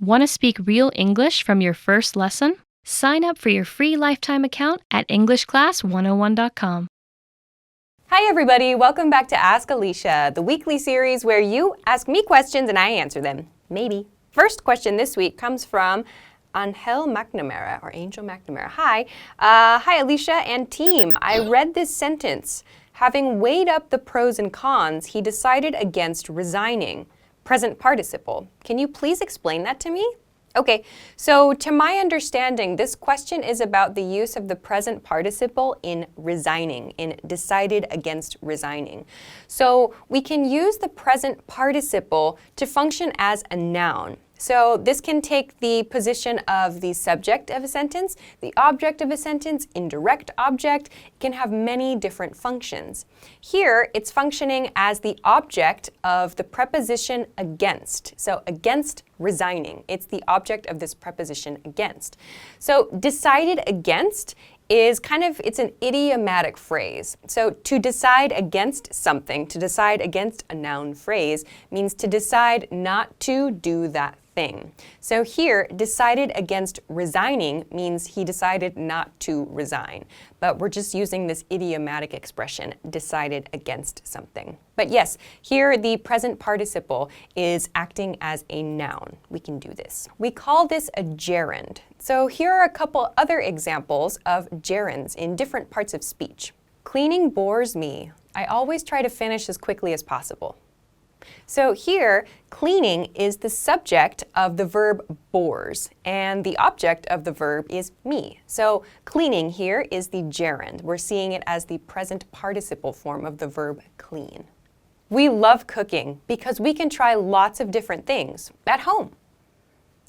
Want to speak real English from your first lesson? Sign up for your free lifetime account at EnglishClass101.com. Hi everybody, welcome back to Ask Alisha, the weekly series where you ask me questions and I answer them. Maybe. First question this week comes from Angel McNamara, or Angel McNamara. Hi. Hi Alisha and team. I read this sentence. Having weighed up the pros and cons, he decided against resigning. Present participle. Can you please explain that to me? Okay, so to my understanding, this question is about the use of the present participle in resigning, in decided against resigning. So we can use the present participle to function as a noun. So this can take the position of the subject of a sentence, the object of a sentence, indirect object. It can have many different functions. Here, it's functioning as the object of the preposition against. So against resigning. It's the object of this preposition against. So decided against is it's an idiomatic phrase. So to decide against something, to decide against a noun phrase, means to decide not to do that thing. So here, decided against resigning means he decided not to resign. But we're just using this idiomatic expression, decided against something. But yes, here the present participle is acting as a noun. We can do this. We call this a gerund. So here are a couple other examples of gerunds in different parts of speech. Cleaning bores me. I always try to finish as quickly as possible. So here, cleaning is the subject of the verb bores, and the object of the verb is me. So cleaning here is the gerund. We're seeing it as the present participle form of the verb clean. We love cooking because we can try lots of different things at home.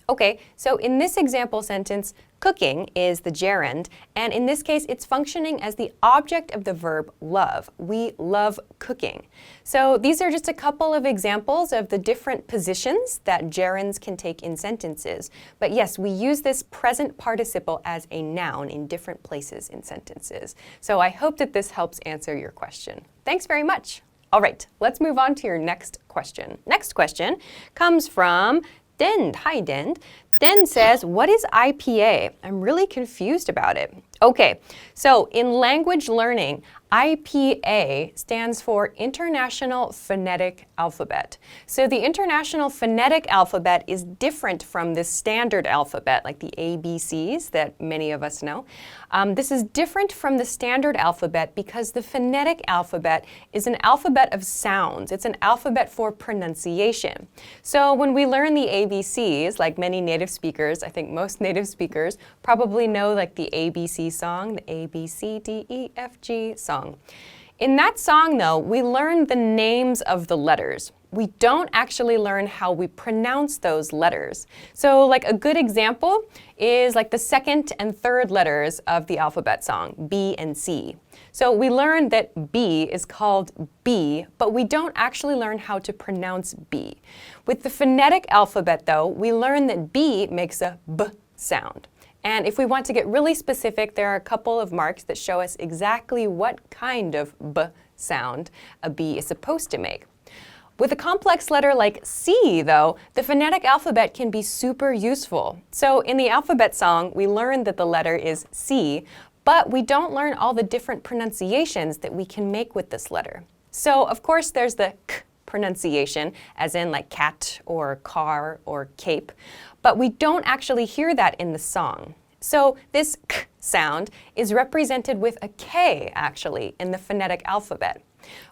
Okay, so in this example sentence, cooking is the gerund, and in this case, it's functioning as the object of the verb love. We love cooking. So these are just a couple of examples of the different positions that gerunds can take in sentences. But yes, we use this present participle as a noun in different places in sentences. So I hope that this helps answer your question. Thanks very much. All right, let's move on to your next question. Next question comes from Dend. Hi, Dend. Dend says, what is IPA? I'm really confused about it. Okay, so in language learning, IPA stands for International Phonetic Alphabet. So the International Phonetic Alphabet is different from the standard alphabet, like the ABCs that many of us know. This is different from the standard alphabet because the phonetic alphabet is an alphabet of sounds. It's an alphabet for pronunciation. So when we learn the ABCs, like many native speakers, I think most native speakers probably know like the ABC song, the A, B, C, D, E, F, G song. In that song, though, we learn the names of the letters. We don't actually learn how we pronounce those letters. So like a good example is like the second and third letters of the alphabet song, B and C. So we learn that B is called B, but we don't actually learn how to pronounce B. With the phonetic alphabet, though, we learn that B makes a B sound. And if we want to get really specific, there are a couple of marks that show us exactly what kind of B sound a B is supposed to make. With a complex letter like C, though, the phonetic alphabet can be super useful. So in the alphabet song, we learn that the letter is C, but we don't learn all the different pronunciations that we can make with this letter. So of course, there's the K pronunciation, as in like cat or car or cape, but we don't actually hear that in the song. So this K sound is represented with a K, actually, in the phonetic alphabet.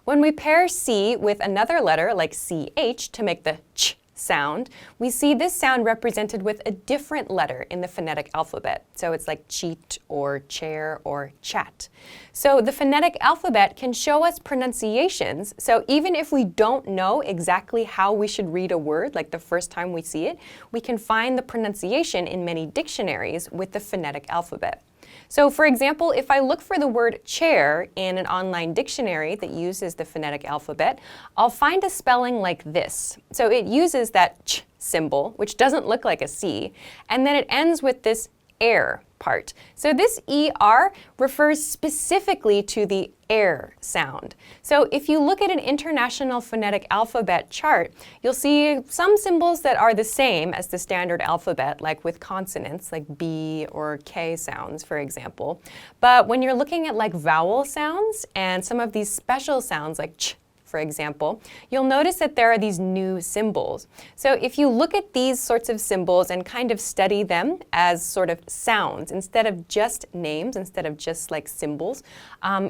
When we pair C with another letter, like CH, to make the ch sound, we see this sound represented with a different letter in the phonetic alphabet. So it's like cheat or chair or chat. So the phonetic alphabet can show us pronunciations. So even if we don't know exactly how we should read a word, like the first time we see it, we can find the pronunciation in many dictionaries with the phonetic alphabet. So for example, if I look for the word chair in an online dictionary that uses the phonetic alphabet, I'll find a spelling like this. So it uses that ch symbol, which doesn't look like a C, and then it ends with this air part. So this ER refers specifically to the air sound. So if you look at an International Phonetic Alphabet chart, you'll see some symbols that are the same as the standard alphabet, like with consonants, like B or K sounds, for example. But when you're looking at like vowel sounds and some of these special sounds like ch, for example, you'll notice that there are these new symbols. So if you look at these sorts of symbols and kind of study them as sort of sounds, instead of just names, instead of just like symbols,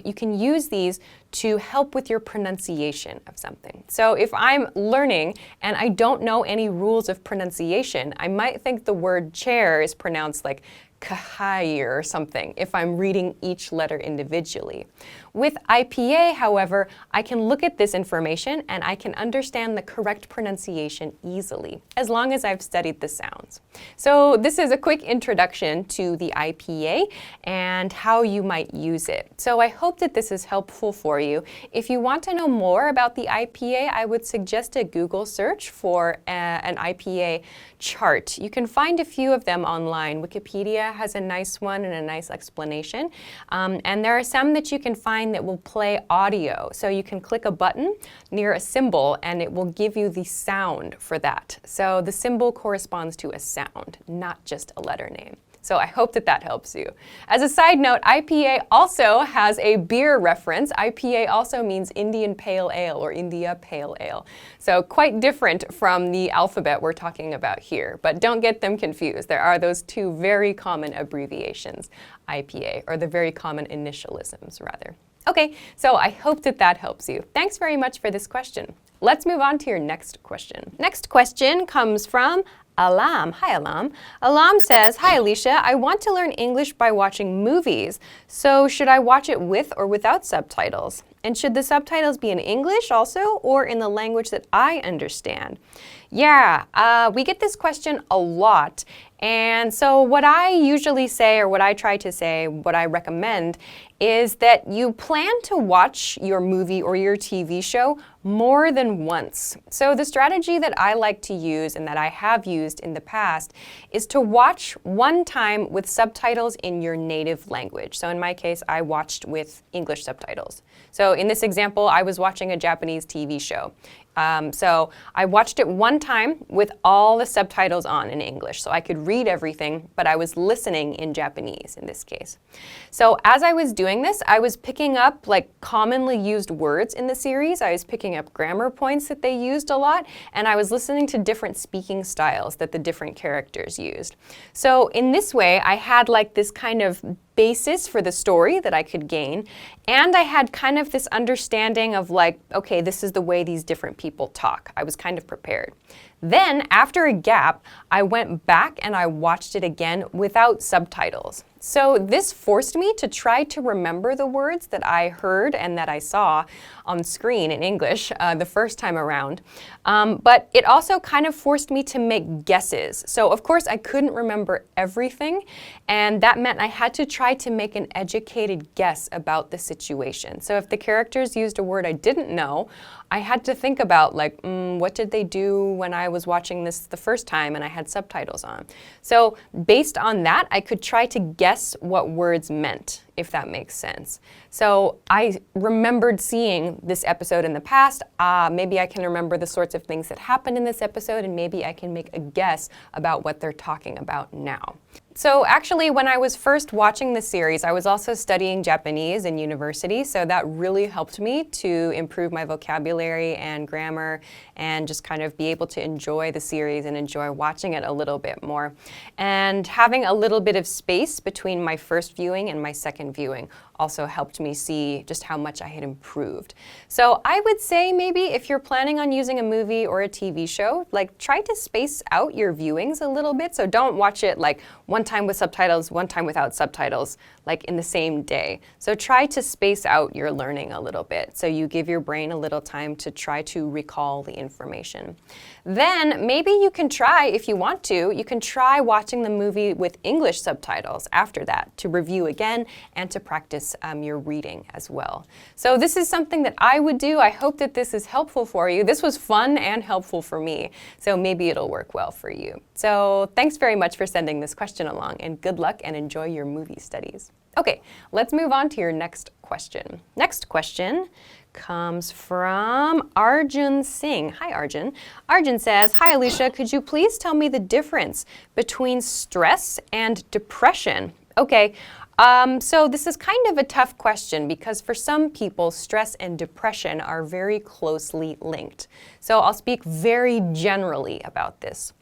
you can use these to help with your pronunciation of something. So if I'm learning and I don't know any rules of pronunciation, I might think the word chair is pronounced like kahai or something if I'm reading each letter individually. With IPA, however, I can look at this information and I can understand the correct pronunciation easily, as long as I've studied the sounds. So this is a quick introduction to the IPA and how you might use it. So I hope that this is helpful for you. If you want to know more about the IPA, I would suggest a Google search for an IPA chart. You can find a few of them online. Wikipedia has a nice one and a nice explanation. And there are some that you can find that will play audio. So you can click a button near a symbol and it will give you the sound for that. So the symbol corresponds to a sound, not just a letter name. So I hope that that helps you. As a side note, IPA also has a beer reference. IPA also means Indian Pale Ale or India Pale Ale. So quite different from the alphabet we're talking about here. But don't get them confused. There are those two very common abbreviations, IPA, or the very common initialisms, rather. Okay, so I hope that that helps you. Thanks very much for this question. Let's move on to your next question. Next question comes from Alam. Hi, Alam. Alam says, hi, Alisha. I want to learn English by watching movies. So should I watch it with or without subtitles? And should the subtitles be in English also or in the language that I understand? Yeah, we get this question a lot. And so what I usually say, or what I try to say, what I recommend, is that you plan to watch your movie or your TV show more than once. So the strategy that I like to use and that I have used in the past is to watch one time with subtitles in your native language. So in my case, I watched with English subtitles. So in this example, I was watching a Japanese TV show. So I watched it one time with all the subtitles on in English, so I could read everything, but I was listening in Japanese in this case. So as I was doing this, I was picking up like commonly used words in the series. I was picking up grammar points that they used a lot, and I was listening to different speaking styles that the different characters used. So in this way, I had like this kind of basis for the story that I could gain, and I had kind of this understanding of like, okay, this is the way these different people talk. I was kind of prepared. Then, after a gap, I went back and I watched it again without subtitles. So this forced me to try to remember the words that I heard and that I saw on screen in English the first time around. But it also kind of forced me to make guesses. So of course I couldn't remember everything, and that meant I had to try to make an educated guess about the situation. So if the characters used a word I didn't know, I had to think about like, what did they do when I was watching this the first time and I had subtitles on? So based on that, I could try to guess what words meant, if that makes sense. So I remembered seeing this episode in the past. Maybe I can remember the sorts of things that happened in this episode, and maybe I can make a guess about what they're talking about now. So actually, when I was first watching the series, I was also studying Japanese in university, so that really helped me to improve my vocabulary and grammar and just kind of be able to enjoy the series and enjoy watching it a little bit more. And having a little bit of space between my first viewing and my second viewing also helped me see just how much I had improved. So I would say maybe if you're planning on using a movie or a TV show, like try to space out your viewings a little bit. So don't watch it like one time with subtitles, one time without subtitles, like in the same day. So try to space out your learning a little bit. So you give your brain a little time to try to recall the information. Then maybe you can try, if you want to, you can try watching the movie with English subtitles after that to review again and to practice your reading as well. So this is something that I would do. I hope that this is helpful for you. This was fun and helpful for me, so maybe it'll work well for you. So thanks very much for sending this question along. long, and good luck and enjoy your movie studies. Okay, let's move on to your next question. Next question comes from Arjun Singh. Hi, Arjun. Arjun says, "Hi, Alisha, could you please tell me the difference between stress and depression?" Okay, so this is kind of a tough question because for some people, stress and depression are very closely linked. So I'll speak very generally about this.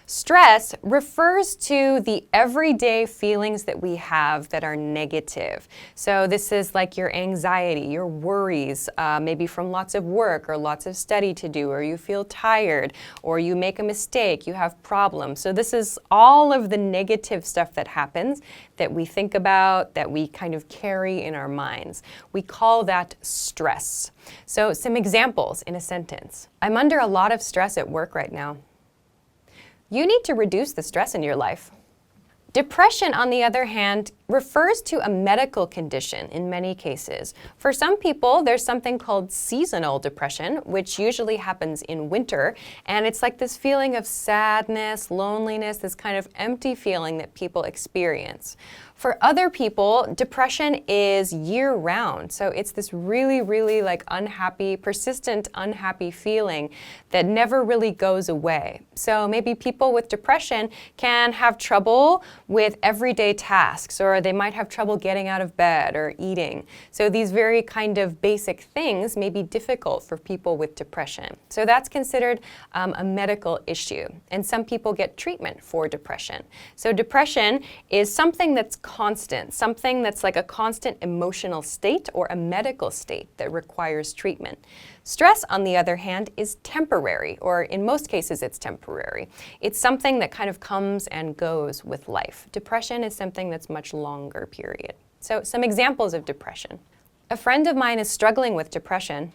Stress refers to the everyday feelings that we have that are negative. So this is like your anxiety, your worries, maybe from lots of work or lots of study to do, or you feel tired, or you make a mistake, you have problems. So this is all of the negative stuff that happens that we think about, that we kind of carry in our minds. We call that stress. So some examples in a sentence. I'm under a lot of stress at work right now. You need to reduce the stress in your life. Depression, on the other hand, refers to a medical condition in many cases. For some people, there's something called seasonal depression, which usually happens in winter, and it's like this feeling of sadness, loneliness, this kind of empty feeling that people experience. For other people, depression is year-round, so it's this really like unhappy, persistent unhappy feeling that never really goes away. So maybe people with depression can have trouble with everyday tasks, or they might have trouble getting out of bed or eating. So these very kind of basic things may be difficult for people with depression. So that's considered a medical issue, and some people get treatment for depression. So depression is something that's constant, something that's like a constant emotional state or a medical state that requires treatment. Stress, on the other hand, is temporary, or in most cases it's temporary. It's something that kind of comes and goes with life. Depression is something that's much longer period. So some examples of depression. A friend of mine is struggling with depression.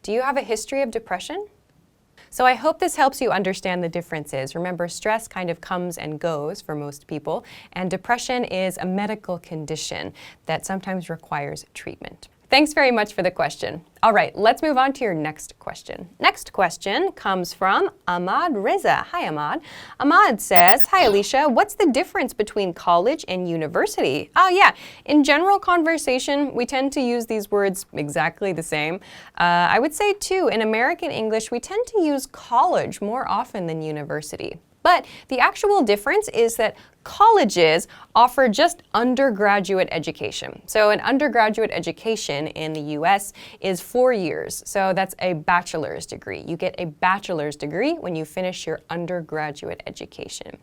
Do you have a history of depression? So I hope this helps you understand the differences. Remember, stress kind of comes and goes for most people, and depression is a medical condition that sometimes requires treatment. Thanks very much for the question. All right, let's move on to your next question. Next question comes from Ahmad Reza. Hi, Ahmad. Ahmad says, "Hi, Alisha. What's the difference between college and university?" Oh, yeah. In general conversation, we tend to use these words exactly the same. I would say, too, in American English, we tend to use college more often than university. But the actual difference is that colleges offer just undergraduate education. So an undergraduate education in the US is 4 years. So that's a bachelor's degree. You get a bachelor's degree when you finish your undergraduate education.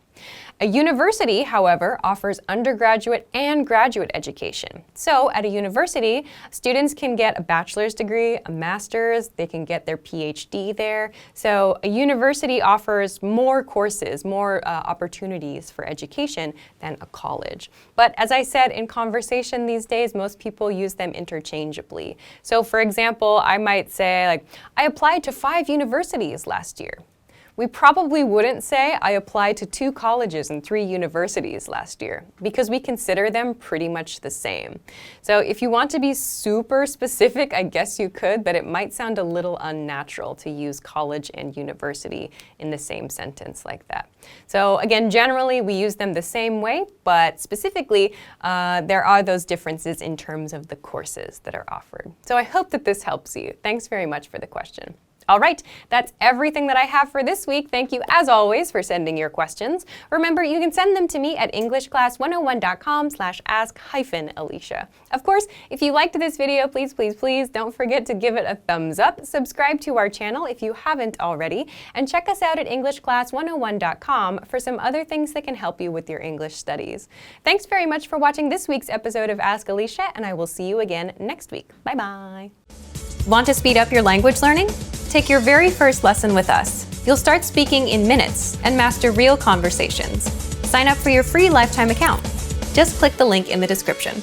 A university, however, offers undergraduate and graduate education. So at a university, students can get a bachelor's degree, a master's, they can get their PhD there. So a university offers more courses, more opportunities for education than a college. But as I said, in conversation these days, most people use them interchangeably. So for example, I might say, like, I applied to 5 universities last year. We probably wouldn't say I applied to 2 colleges and 3 universities last year because we consider them pretty much the same. So if you want to be super specific, I guess you could, but it might sound a little unnatural to use college and university in the same sentence like that. So again, generally we use them the same way, but specifically there are those differences in terms of the courses that are offered. So I hope that this helps you. Thanks very much for the question. All right, that's everything that I have for this week. Thank you, as always, for sending your questions. Remember, you can send them to me at englishclass101.com/ask-Alisha. Of course, if you liked this video, please don't forget to give it a thumbs up. Subscribe to our channel if you haven't already, and check us out at englishclass101.com for some other things that can help you with your English studies. Thanks very much for watching this week's episode of Ask Alisha, and I will see you again next week. Bye-bye. Want to speed up your language learning? Take your very first lesson with us. You'll start speaking in minutes and master real conversations. Sign up for your free lifetime account. Just click the link in the description.